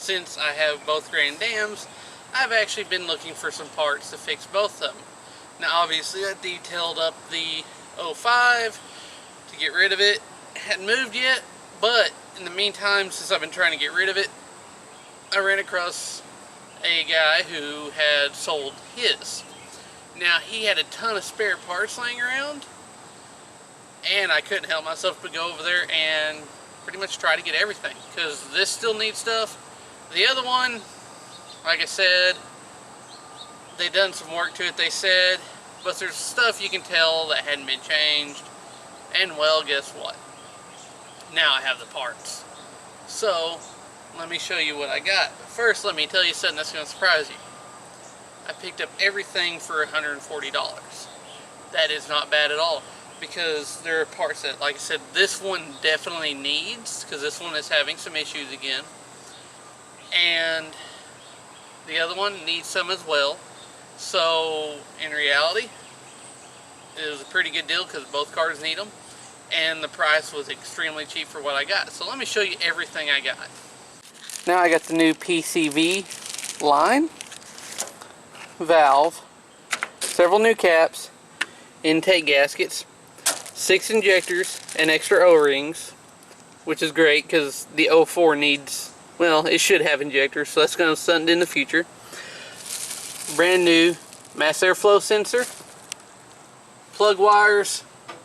since I have both Grand Dams, I've actually been looking for some parts to fix both of them. Now obviously I detailed up the 05 to get rid of it. Hadn't moved yet, but in the meantime, since I've been trying to get rid of it, I ran across a guy who had sold his. Now he had a ton of spare parts laying around, and I couldn't help myself but go over there and pretty much try to get everything, because this still needs stuff. The other one, like I said, they done some work to it, they said, but there's stuff you can tell that hadn't been changed. And well, guess what? Now I have the parts. So let me show you what I got. First, let me tell you something that's going to surprise you. I picked up everything for $140. That is not bad at all, because there are parts that, like I said, this one definitely needs, because this one is having some issues again, and the other one needs some as well. So in reality, it was a pretty good deal because both cars need them, and the price was extremely cheap for what I got. So let me show you everything I got. Now I got the new PCV line, valve, several new caps, intake gaskets, 6 injectors, and extra O-rings, which is great because the 04 needs, well, it should have injectors, so that's going to something in the future. Brand new mass airflow sensor, plug wires,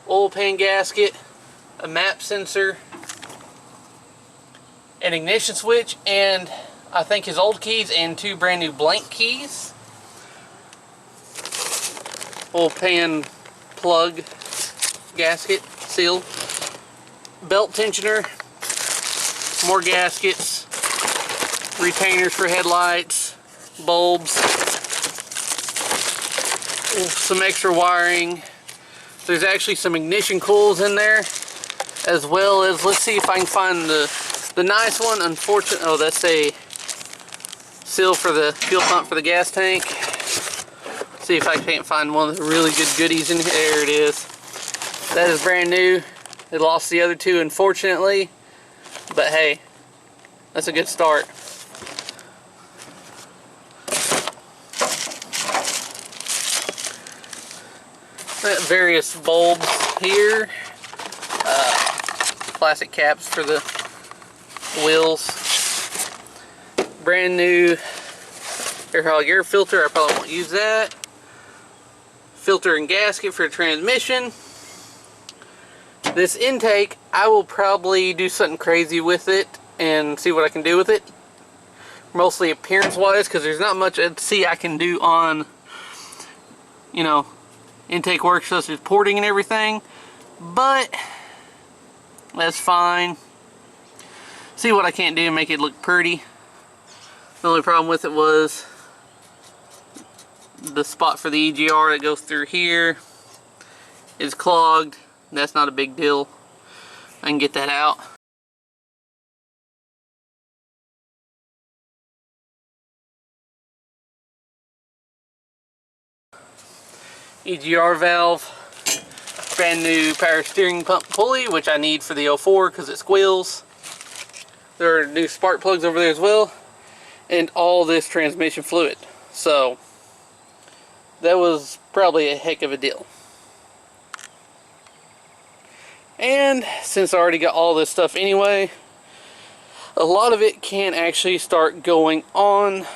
oil pan gasket, a map sensor, an ignition switch, and I think his old keys, and 2 brand new blank keys. Oil pan plug gasket seal, belt tensioner, more gaskets, retainers for headlights, bulbs, some extra wiring. There's actually some ignition coils in there, as well as, let's see if I can find the nice one. Unfortunately, oh, that's a seal for the fuel pump for the gas tank. See if I can't find one of the really good goodies in here. There it is. That is brand new. It lost the other 2, unfortunately, but hey, that's a good start. Various bulbs here, plastic caps for the wheels, brand new air filter, I probably won't use that, filter and gasket for the transmission. This intake, I will probably do something crazy with it and see what I can do with it, mostly appearance wise, because there's not much I can do on, you know, intake work such as porting and everything, but that's fine. See what I can't do to make it look pretty. The only problem with it was the spot for the EGR that goes through here is clogged. That's not a big deal. I can get that out. EGR valve, brand new power steering pump pulley, which I need for the 04 because it squeals. There are new spark plugs over there as well, and all this transmission fluid. So that was probably a heck of a deal. And since I already got all this stuff anyway, a lot of it can actually start going on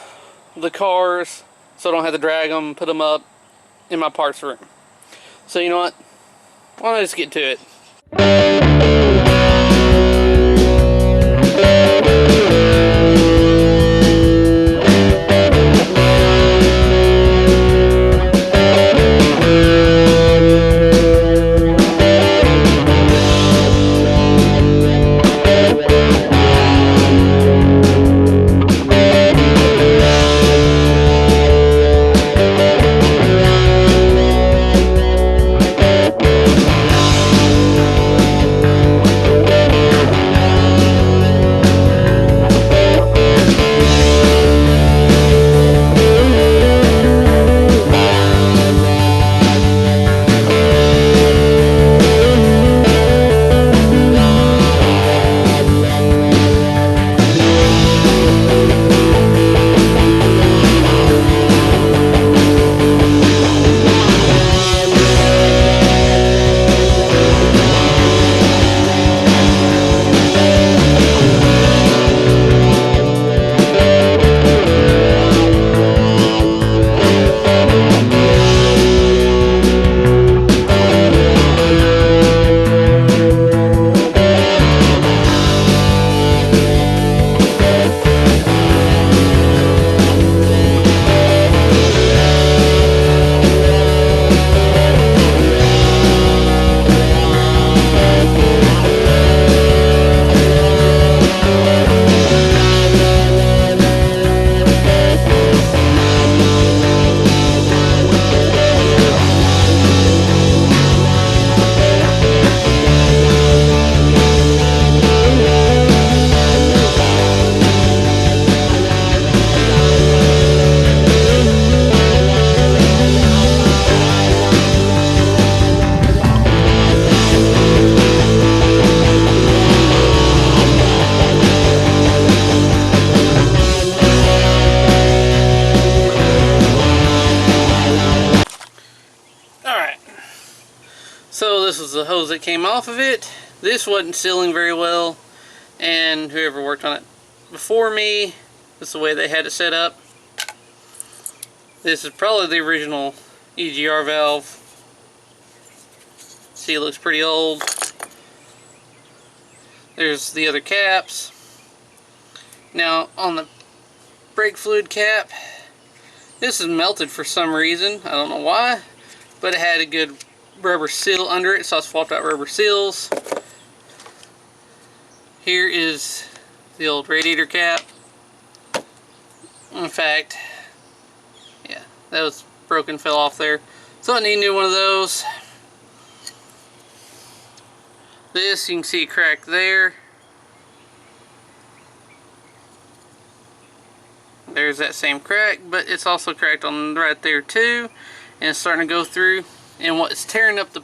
the cars, so I don't have to drag them, put them up in my parts room. So you know what? Why don't I just get to it? the hose that came off of it. This wasn't sealing very well, and whoever worked on it before me, that's the way they had it set up. This is probably the original EGR valve. See, it looks pretty old. There's the other caps. Now on the brake fluid cap, this is melted for some reason. I don't know why, but it had a good rubber seal under it, so I swapped out rubber seals. Here is the old radiator cap. In fact, yeah, that was broken, fell off there. So I need a new one of those. This, you can see a crack there. There's that same crack, but it's also cracked on right there too, and it's starting to go through. And what's tearing up the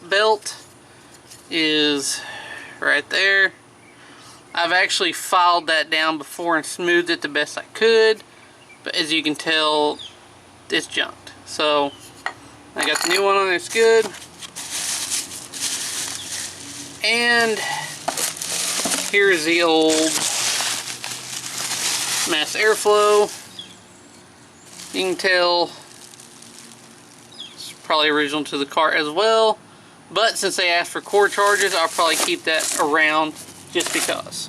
belt is right there. I've actually filed that down before and smoothed it the best I could, but as you can tell, it's junked. So I got the new one on there, it's good. And here's the old mass airflow. You can tell it's probably original to the car as well, but since they asked for core charges, I'll probably keep that around just because.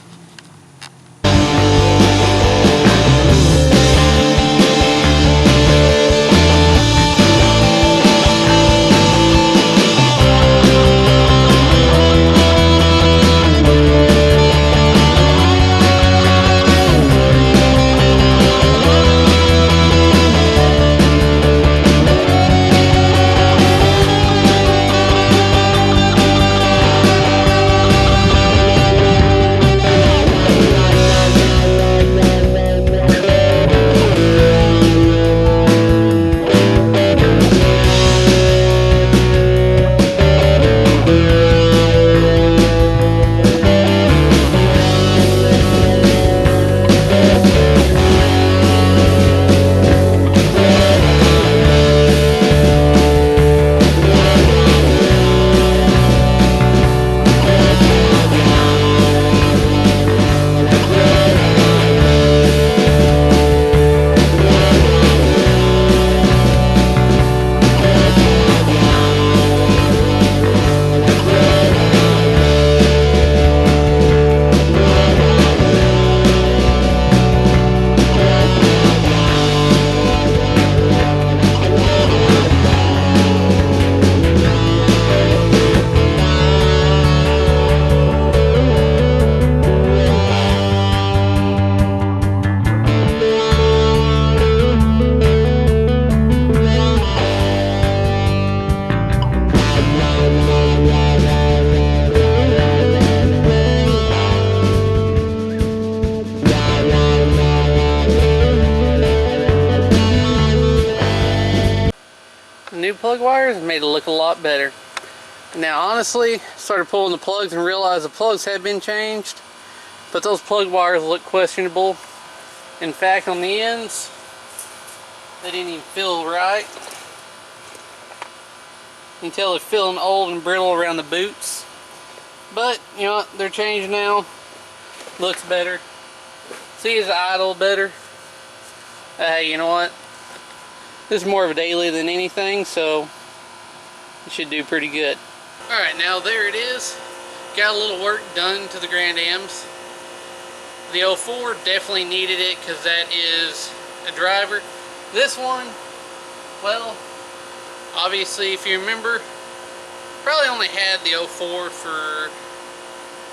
New plug wires made it look a lot better. Now honestly, started pulling the plugs and realized the plugs had been changed, but those plug wires look questionable. In fact, on the ends, they didn't even feel right. You can tell they're feeling old and brittle around the boots. But, you know what, they're changed now. Looks better. See, it's idle better. Hey, you know what? This is more of a daily than anything, so it should do pretty good. Alright, now there it is. Got a little work done to the Grand Ams. The 04 definitely needed it because that is a driver. This one, well, obviously if you remember, probably only had the 04 for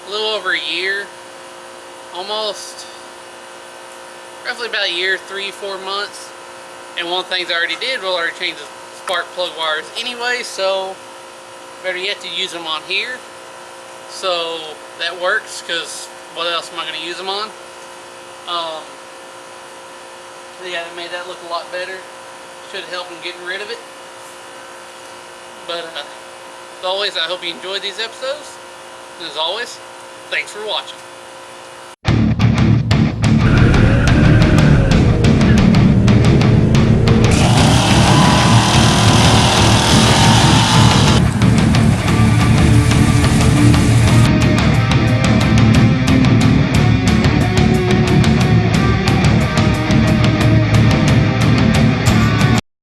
a little over a year. Almost, roughly about a year, 3-4 months. And one of the things I already did was already change the spark plug wires anyway, so better yet to use them on here. So that works, because what else am I going to use them on? Yeah, it made that look a lot better. Should help in getting rid of it. But as always, I hope you enjoyed these episodes. And as always, thanks for watching.